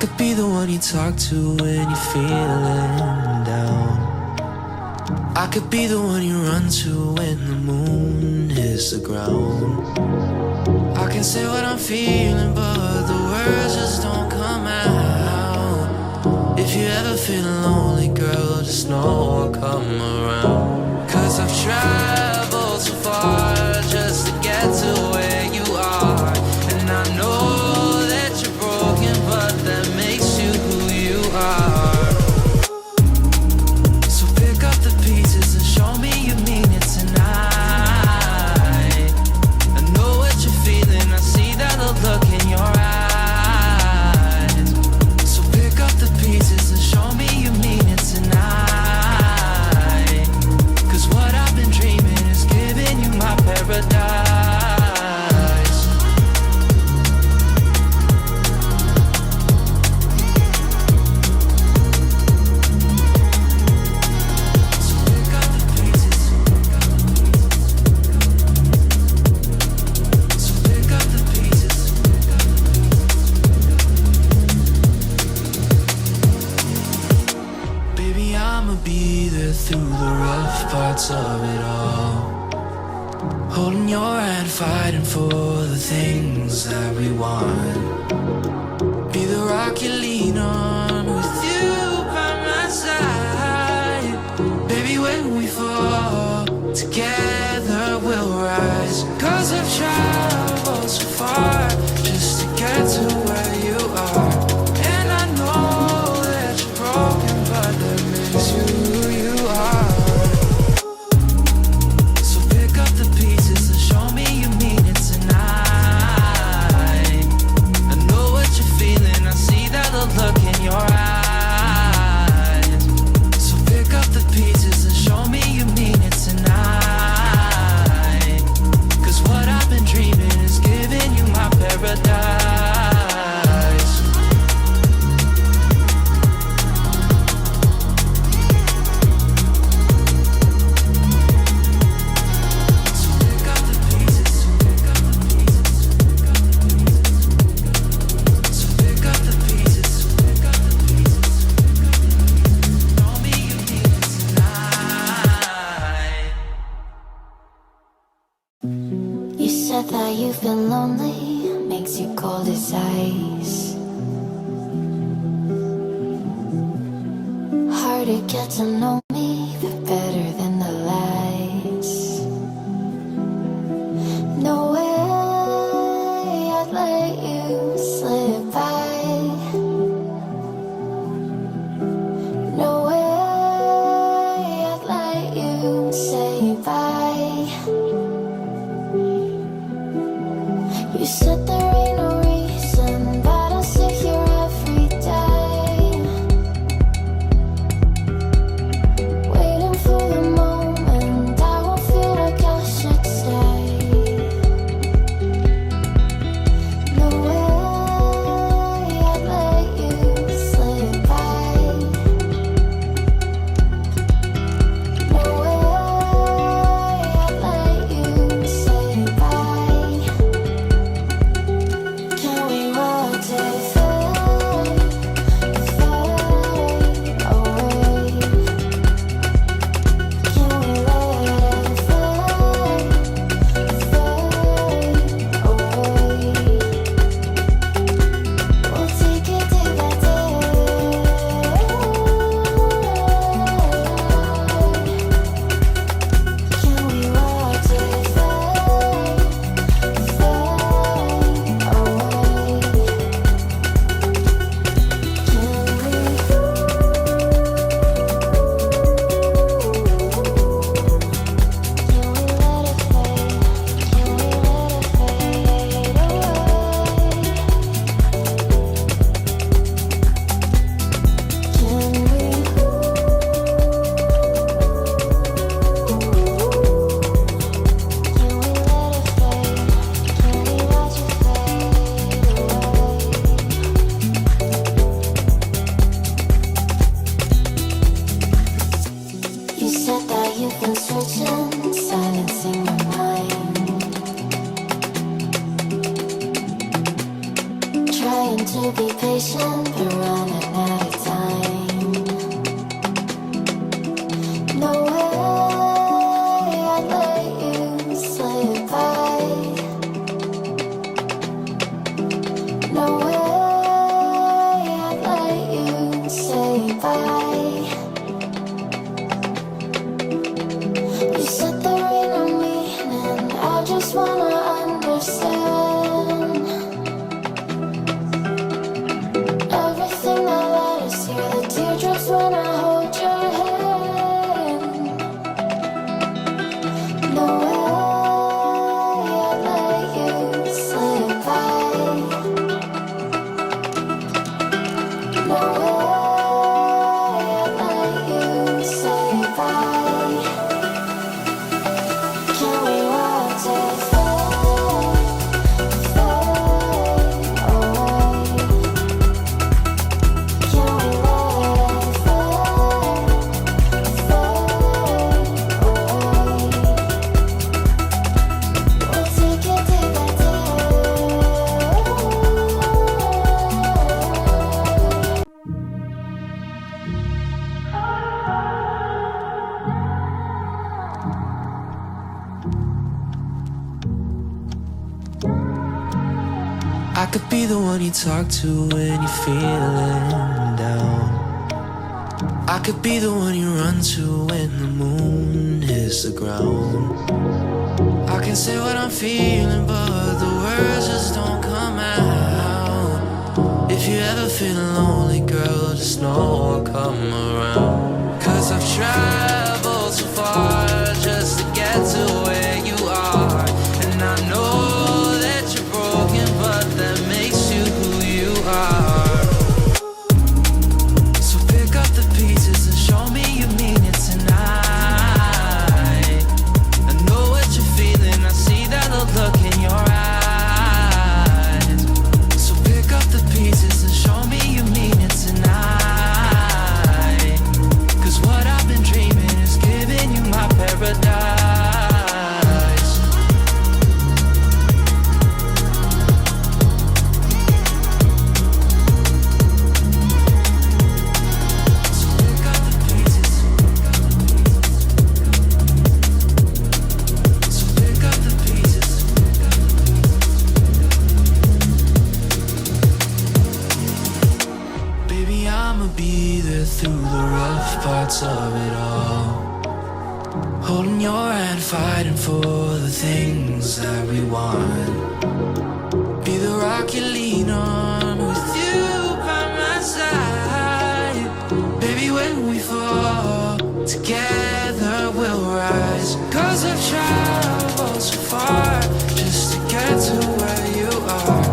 could be the one you talk to when you're feeling down. I could be the one you run to when the moon hits the ground. I can say what I'm feeling, but the words just don't come out. If you ever feel lonely, girl, just know I'll come around. 'Cause I've traveled so far just to get to where you are. And I know that you're broken, but that makes you who you are. So pick up the pieces and show me you mean it tonight. I know what you're feeling, I see that look in your eyes. So pick up the pieces and show me you mean it tonight. 'Cause what I've been dreaming is giving you my paradise. Be there through the rough parts of it all, holding your hand, fighting for the things that we want. Be the rock you lean on, with you by my side. Baby, when we fall, together we'll rise. 'Cause I've traveled so far just to get to where you are. And I know that you're broken, but that makes you who you are. So pick up the pieces and show me you mean it tonight. I know what you're feeling, I see that look in your eyes. So pick up the pieces and show me you mean it tonight. 'Cause what I've been dreaming is giving you my paradise. That you've been lonely makes you cold as ice. Hard to get to know me, but better than the lights. No way I'd let you slip by. No way I'd let you say bye. You said there ain't no reason, but I'll sit here every day, could be the one you talk to when you're feeling down. I could be the one you run to when the moon hits the ground. I can say what I'm feeling, but the words just don't come out. If you ever feel lonely, girl, just know I'll come around. 'Cause I've traveled so far just to get to where you are. And I know that you're broken, but that makes you who you are. So pick up the pieces and show me you mean it tonight. I know what you're feeling, I see that look in your eyes. So pick up the pieces and show me you mean it tonight. 'Cause what I've been dreaming is giving you my paradise. So pick up the pieces. So pick up the pieces. Baby, I'ma be there through the rough parts of it all. Holding your hand, fighting for the things that we want. Be the rock you lean on with you by my side. Baby, when we fall, together we'll rise. 'Cause I've traveled so far just to get to where you are.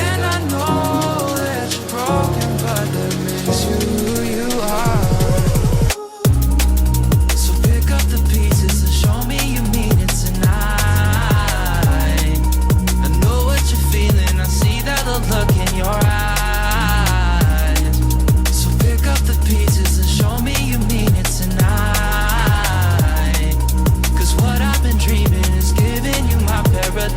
And I know that you're broken, but that makes you who you are. So pick up the pieces and show me you mean it tonight. I know what you're feeling, I see that look in your eyes. So pick up the pieces and show me you mean it tonight. 'Cause what I've been dreaming is giving you my paradise.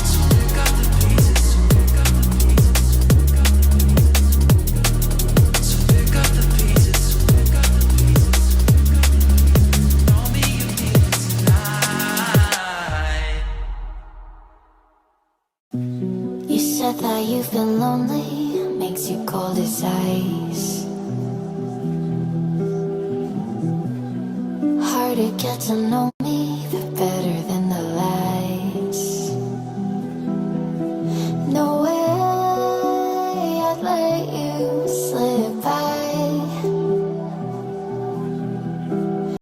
So pick up the pieces, so pick up the pieces, so pick up the pieces, so pick up the pieces. Show me you mean it tonight. You said that you've been lonely, makes you cold as ice. Hard to get to know.